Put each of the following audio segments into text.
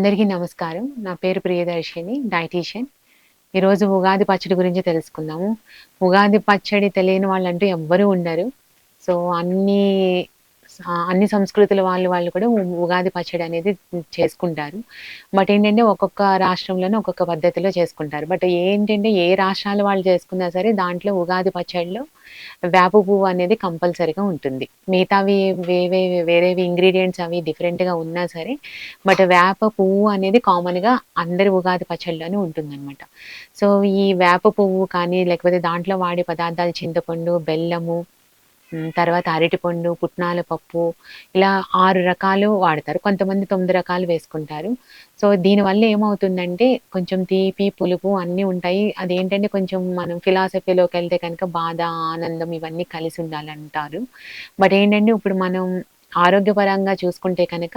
అందరికీ నమస్కారం. నా పేరు ప్రియదర్శిని, డైటీషియన్. ఈరోజు ఉగాది పచ్చడి గురించి తెలుసుకుందాము. ఉగాది పచ్చడి తెలియని వాళ్ళంటూ ఎవ్వరూ ఉండరు. సో, అన్నీ అన్ని సంస్కృతుల వాళ్ళు కూడా ఉగాది పచ్చడి అనేది చేసుకుంటారు. బట్ ఏంటంటే ఒక్కొక్క రాష్ట్రంలోనే ఒక్కొక్క పద్ధతిలో చేసుకుంటారు. బట్ ఏంటంటే ఏ రాష్ట్రాల వాళ్ళు చేసుకున్నా సరే దాంట్లో ఉగాది పచ్చడిలో వేప పువ్వు అనేది కంపల్సరీగా ఉంటుంది. మిగతావి వేరేవి ఇంగ్రీడియెంట్స్ అవి డిఫరెంట్‌గా ఉన్నా సరే, బట్ వేప పువ్వు అనేది కామన్‌గా అందరి ఉగాది పచ్చడిలోనే ఉంటుందనమాట. సో, ఈ వేప పువ్వు కానీ, లేకపోతే దాంట్లో వాడే పదార్థాలు చింతపండు, బెల్లము, తర్వాత అరటిపండు, పుట్నాల పప్పు ఇలా 6 రకాలు వాడతారు. కొంతమంది 9 రకాలు వేసుకుంటారు. సో, దీనివల్ల ఏమవుతుందంటే కొంచెం తీపి, పులుపు అన్నీ ఉంటాయి. అదేంటంటే కొంచెం మనం ఫిలాసఫీలోకెళ్తే కనుక బాధ, ఆనందం ఇవన్నీ కలిసి ఉండాలంటారు. బట్ ఏంటంటే ఇప్పుడు మనం ఆరోగ్యపరంగా చూసుకుంటే కనుక,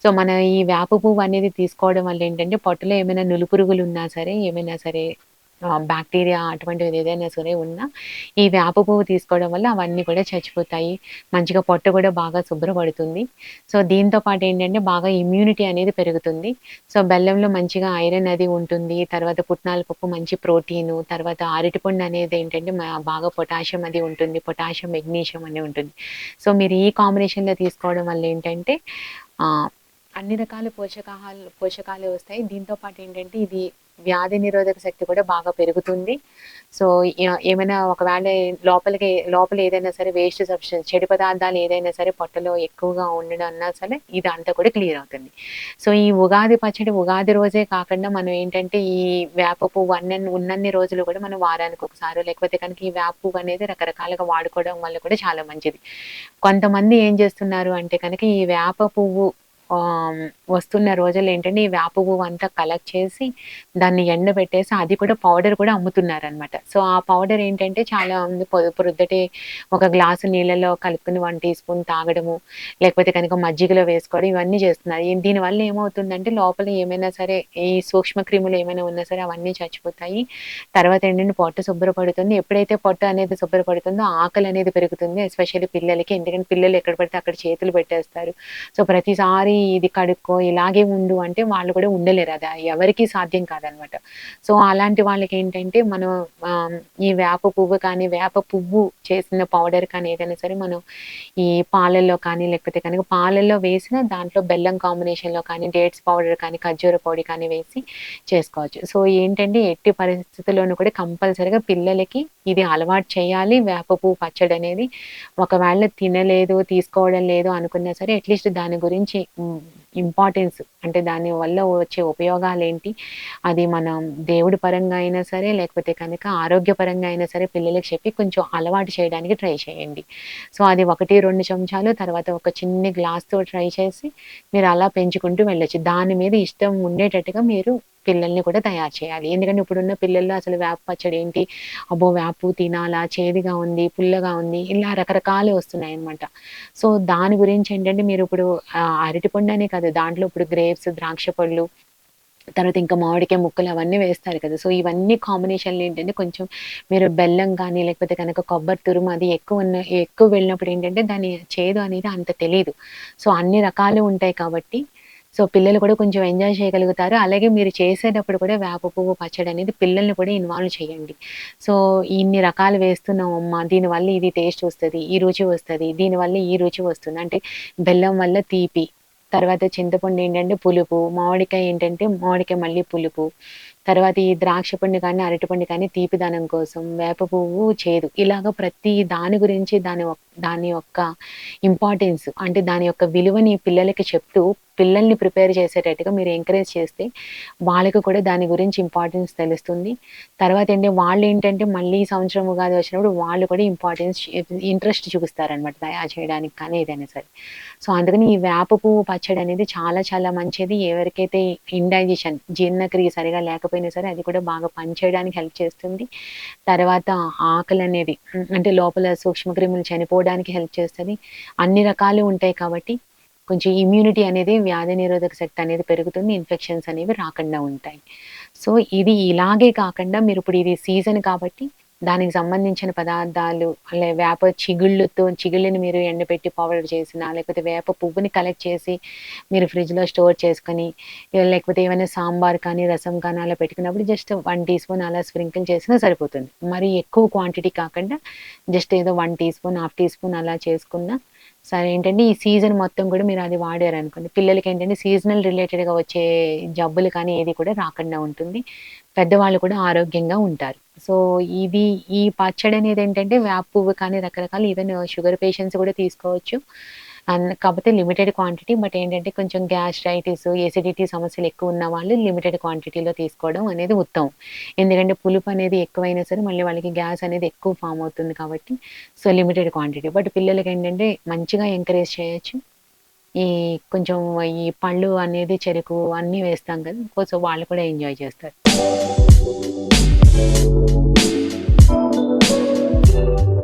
సో, మన ఈ వేప పువ్వు అనేది తీసుకోవడం వల్ల ఏంటంటే పొట్టలో ఏమైనా నులుపురుగులున్నా సరే, ఏమైనా సరే బాక్టీరియా అటువంటిది ఏదైనా సరే ఉన్నా, ఈ వేప పువ్వు తీసుకోవడం వల్ల అవన్నీ కూడా చచ్చిపోతాయి. మంచిగా పొట్ట కూడా బాగా శుభ్రపడుతుంది. సో, దీంతో పాటు ఏంటంటే బాగా ఇమ్యూనిటీ అనేది పెరుగుతుంది. సో, బెల్లంలో మంచిగా ఐరన్ అది ఉంటుంది. తర్వాత పుట్నాల పప్పు మంచి ప్రోటీను, తర్వాత అరటిపండు అనేది ఏంటంటే బాగా పొటాషియం అది ఉంటుంది. పొటాషియం, మెగ్నీషియం అని ఉంటుంది. సో, మీరు ఈ కాంబినేషన్‌లో తీసుకోవడం వల్ల ఏంటంటే ఆహ్, అన్ని రకాల పోషకాలు వస్తాయి. దీంతో పాటు ఏంటంటే ఇది వ్యాధి నిరోధక శక్తి కూడా బాగా పెరుగుతుంది. సో, ఏమైనా ఒకవేళ లోపల ఏదైనా సరే వేస్ట్ సబ్స్టెన్స్ చెడు పదార్థాలు ఏదైనా సరే పొట్టలో ఎక్కువగా ఉండడం అన్నా సరే ఇదంతా కూడా క్లియర్ అవుతుంది. సో, ఈ ఉగాది పచ్చడి ఉగాది రోజే కాకుండా మనం ఏంటంటే ఈ వేప పువ్వు ఉన్నన్ని రోజులు కూడా మనం వారానికి ఒకసారో లేకపోతే కనుక ఈ వేప పువ్వు అనేది రకరకాలుగా వాడుకోవడం వల్ల కూడా చాలా మంచిది. కొంతమంది ఏం చేస్తున్నారు అంటే కనుక ఈ వేప పువ్వు ఆహ్, వస్తున్న రోజుల్లో ఏంటంటే ఈ వేప పువ్వంతా కలెక్ట్ చేసి దాన్ని ఎండబెట్టేసి అది కూడా పౌడర్ కూడా అమ్ముతున్నారనమాట. సో, ఆ పౌడర్ ఏంటంటే చాలా మంది ప్రొద్దుటే ఒక గ్లాసు నీళ్ళలో కలుపుకొని 1 టీ స్పూన్ తాగడము, లేకపోతే కనుక మజ్జిగలో వేసుకోవడం ఇవన్నీ చేస్తున్నారు. దీనివల్ల ఏమవుతుందంటే లోపల ఏమైనా సరే ఈ సూక్ష్మ క్రిములు ఏమైనా ఉన్నా సరే అవన్నీ చచ్చిపోతాయి. తర్వాత ఏంటంటే పొట్ట శుభ్రపడుతుంది. ఎప్పుడైతే పొట్ట అనేది శుభ్రపడుతుందో ఆకలి అనేది పెరుగుతుంది. ఎస్పెషల్లీ పిల్లలకి. ఎందుకంటే పిల్లలు ఎక్కడ పడితే అక్కడ చేతులు పెట్టేస్తారు. సో, ప్రతిసారి ఇది కడుక్కో, ఇలాగే ఉండు అంటే వాళ్ళు కూడా ఉండలేరు. అది ఎవరికీ సాధ్యం కాదనమాట. సో, అలాంటి వాళ్ళకేంటంటే మనం ఆహ్, ఈ వేప పువ్వు కానీ, వేప పువ్వు చేసిన పౌడర్ కానీ ఏదైనా సరే మనం ఈ పాలల్లో కానీ, లేకపోతే కనుక పాలల్లో వేసిన దాంట్లో బెల్లం కాంబినేషన్‌లో కానీ, డేట్స్ పౌడర్ కానీ, ఖర్జూర పొడి కానీ వేసి చేసుకోవచ్చు. సో, ఏంటంటే ఎట్టి పరిస్థితుల్లోనూ కూడా కంపల్సరీగా పిల్లలకి ఇది అలవాటు చేయాలి. వేప పువ్వు పచ్చడనేది. ఒకవేళ తినలేదు, తీసుకోవడం లేదు అనుకున్నా సరే అట్‌లీస్ట్ దాని గురించి ఇంపార్టెన్స్ అంటే దాని వల్ల వచ్చే ఉపయోగాలేంటి? అది మనం దేవుడి పరంగా అయినా సరే, లేకపోతే కనుక ఆరోగ్యపరంగా అయినా సరే పిల్లలకి చెప్పి కొంచెం అలవాటు చేయడానికి ట్రై చేయండి. సో, అది 1, 2 చెంచాలు తర్వాత ఒక చిన్ని గ్లాస్‌తో ట్రై చేసి మీరు అలా పెంచుకుంటూ వెళ్ళొచ్చు. దాని మీద ఇష్టం ఉండేటట్టుగా మీరు పిల్లల్ని కూడా తయారు చేయాలి. ఎందుకంటే ఇప్పుడున్న పిల్లల్లో అసలు వేప పచ్చడి ఏంటి? అబ్బో! వేప పువ్వు తినాలా? చేదుగా ఉంది, పుల్లగా ఉంది ఇలా రకరకాలు వస్తున్నాయన్నమాట. సో, దాని గురించి ఏంటంటే మీరిప్పుడు అరటిపండనే కాదు దాంట్లో ఇప్పుడు గ్రేప్స్, ద్రాక్ష పళ్ళు తర్వాత ఇంకా మామిడికాయ ముక్కలు అవన్నీ వేస్తారు కదా! సో, ఇవన్నీ కాంబినేషన్‌లో ఏంటంటే కొంచెం మీరు బెల్లం గానీ, లేకపోతే గనక కొబ్బరి తురుము అది ఎక్కువ వెళ్ళినప్పుడు ఏంటంటే దాని చేదు అనేది అంత తెలీదు. సో, అన్ని రకాలు ఉంటాయి కాబట్టి, సో, పిల్లలు కూడా కొంచెం ఎంజాయ్ చేయగలుగుతారు. అలాగే మీరు చేసేటప్పుడు కూడా వేప పువ్వు పచ్చడి అనేది పిల్లల్ని కూడా ఇన్వాల్వ్ చేయండి. సో, ఇన్ని రకాలు వేస్తున్నాం అమ్మ, దీనివల్ల ఇది టేస్ట్ వస్తది, ఈ రుచి వస్తది, దీనివల్ల ఈ రుచి వస్తుంది. అంటే బెల్లం వల్ల తీపి, తర్వాత చింతపండు ఏంటంటే పులుపు, మామిడికాయ ఏంటంటే మామిడికాయ మళ్ళీ పులుపు. తర్వాత ఈ ద్రాక్ష పండు కానీ, అరటిపండు కానీ తీపిదనం కోసం, వేప పువ్వు చేదు. ఇలాగ ప్రతి దాని గురించి దాని యొక్క ఇంపార్టెన్స్ అంటే దాని యొక్క విలువని పిల్లలకి చెప్తూ, పిల్లల్ని ప్రిపేర్ చేసేటట్టుగా మీరు ఎంకరేజ్ చేస్తే, వాళ్ళకి కూడా దాని గురించి ఇంపార్టెన్స్ తెలుస్తుంది. తర్వాతేంటి వాళ్ళేంటంటే మళ్ళీ సంవత్సరం ఉగాది వచ్చినప్పుడు వాళ్ళు కూడా ఇంట్రెస్ట్ చూపిస్తారనమాట తయారు చేయడానికి కానీ ఏదైనా సరే. సో, అందుకని ఈ వేప పువ్వు పచ్చడనేది చాలా చాలా మంచిది. ఎవరికైతే ఇండైజెషన్ జీర్ణక్రియ సరిగా లేకపోయినా సరే అది కూడా బాగా పనిచేయడానికి హెల్ప్ చేస్తుంది. తర్వాత ఆకలనేది అంటే లోపల సూక్ష్మక్రిములు చనిపోవడానికి హెల్ప్ చేస్తది. అన్ని రకాలు ఉంటాయి కాబట్టి కొంచెం ఇమ్యూనిటీ అనేది వ్యాధి నిరోధక శక్తి అనేది పెరుగుతుంది. ఇన్ఫెక్షన్స్ అనేవి రాకుండా ఉంటాయి. సో, ఇది ఇలాగే కాకుండా మీరిప్పుడు ఇది సీజన్ కాబట్టి దానికి సంబంధించిన పదార్థాలు వేప చిగుళ్ళని మీరు ఎండబెట్టి పౌడర్ చేసినా, లేకపోతే వేప పువ్వుని కలెక్ట్ చేసి మీరు ఫ్రిడ్జ్‌లో స్టోర్ చేసుకొని, లేకపోతే ఏమైనా సాంబార్ కానీ, రసం కానీ అలా పెట్టుకున్నప్పుడు జస్ట్ 1 టీ స్పూన్ అలా స్ప్రింకిల్ చేసినా సరిపోతుంది. మరి ఎక్కువ క్వాంటిటీ కాకుండా జస్ట్ ఏదో 1 teaspoon, half teaspoon అలా చేసుకున్నా సరే. ఏంటంటే ఈ సీజన్ మొత్తం కూడా మీరు అది వాడారనుకోండి, పిల్లలకేంటంటే సీజనల్ రిలేటెడ్‌గా వచ్చే జబ్బులు కానీ ఏది కూడా రాకుండా ఉంటుంది. పెద్దవాళ్ళు కూడా ఆరోగ్యంగా ఉంటారు. సో, ఇది ఈ పచ్చడనేదేంటంటే వేప పువ్వు కానీ రకరకాల ఈవెన్ షుగర్ పేషెంట్స్ కూడా తీసుకోవచ్చు. కాపోతే లిమిటెడ్ క్వాంటిటీ. బట్ ఏంటంటే కొంచెం గ్యాస్ట్రైటిస్, ఎసిడిటీ సమస్యలు ఎక్కువున్న వాళ్ళు లిమిటెడ్ క్వాంటిటీలో తీసుకోవడం అనేది ఉత్తమం. ఎందుకంటే పులుపు అనేది ఎక్కువైనా సరే మళ్ళీ వాళ్ళకి గ్యాస్ అనేది ఎక్కువ ఫార్మ్ అవుతుంది కాబట్టి సో, లిమిటెడ్ క్వాంటిటీ. బట్ పిల్లలకేంటంటే మంచిగా ఎంకరేజ్ చేయొచ్చు. ఈ కొంచెం ఈ పళ్ళు అనేది చెరుకు అన్నీ వేస్తాం కదా! సో, వాళ్ళు కూడా ఎంజాయ్ చేస్తారు.